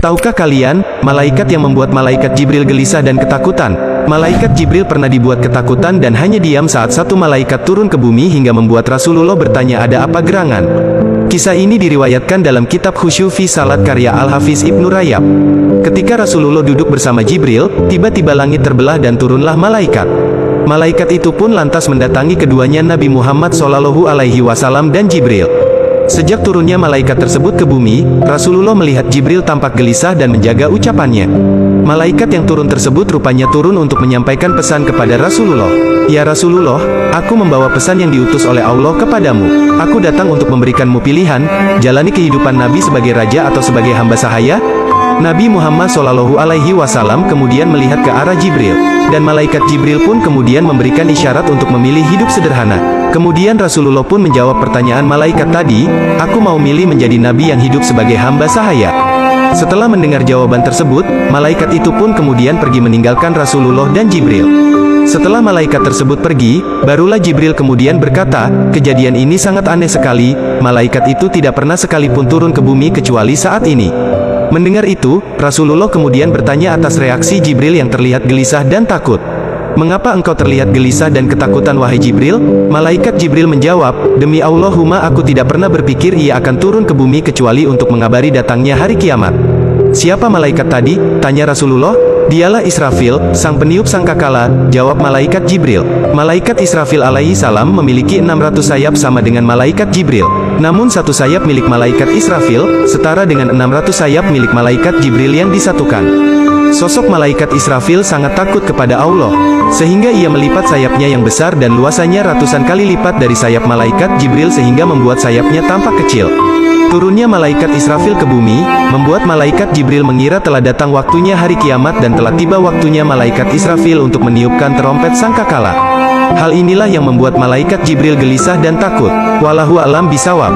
Tahukah kalian, malaikat yang membuat malaikat Jibril gelisah dan ketakutan? Malaikat Jibril pernah dibuat ketakutan dan hanya diam saat satu malaikat turun ke bumi hingga membuat Rasulullah bertanya ada apa gerangan. Kisah ini diriwayatkan dalam kitab Khusyu fi Salat karya Al-Hafiz Ibnu Rajab. Ketika Rasulullah duduk bersama Jibril, tiba-tiba langit terbelah dan turunlah malaikat. Malaikat itu pun lantas mendatangi keduanya Nabi Muhammad SAW dan Jibril. Sejak turunnya malaikat tersebut ke bumi, Rasulullah melihat Jibril tampak gelisah dan menjaga ucapannya. Malaikat yang turun tersebut rupanya turun untuk menyampaikan pesan kepada Rasulullah. Ya Rasulullah, aku membawa pesan yang diutus oleh Allah kepadamu. Aku datang untuk memberikanmu pilihan, jalani kehidupan Nabi sebagai raja atau sebagai hamba sahaya. Nabi Muhammad SAW kemudian melihat ke arah Jibril, dan malaikat Jibril pun kemudian memberikan isyarat untuk memilih hidup sederhana. Kemudian Rasulullah pun menjawab pertanyaan malaikat tadi, aku mau milih menjadi nabi yang hidup sebagai hamba sahaya. Setelah mendengar jawaban tersebut, malaikat itu pun kemudian pergi meninggalkan Rasulullah dan Jibril. Setelah malaikat tersebut pergi, barulah Jibril kemudian berkata, kejadian ini sangat aneh sekali, malaikat itu tidak pernah sekalipun turun ke bumi kecuali saat ini. Mendengar itu, Rasulullah kemudian bertanya atas reaksi Jibril yang terlihat gelisah dan takut. Mengapa engkau terlihat gelisah dan ketakutan wahai Jibril? Malaikat Jibril menjawab, demi Allahumma aku tidak pernah berpikir ia akan turun ke bumi kecuali untuk mengabari datangnya hari kiamat. Siapa malaikat tadi? Tanya Rasulullah. Dialah Israfil, sang peniup sangkakala, jawab malaikat Jibril. Malaikat Israfil alaihi salam memiliki 600 sayap sama dengan malaikat Jibril. Namun satu sayap milik malaikat Israfil, setara dengan 600 sayap milik malaikat Jibril yang disatukan. Sosok malaikat Israfil sangat takut kepada Allah, sehingga ia melipat sayapnya yang besar dan luasannya ratusan kali lipat dari sayap malaikat Jibril sehingga membuat sayapnya tampak kecil. Turunnya malaikat Israfil ke bumi, membuat malaikat Jibril mengira telah datang waktunya hari kiamat dan telah tiba waktunya malaikat Israfil untuk meniupkan terompet sangkakala. Hal inilah yang membuat malaikat Jibril gelisah dan takut. Wallahu a'lam bishawab.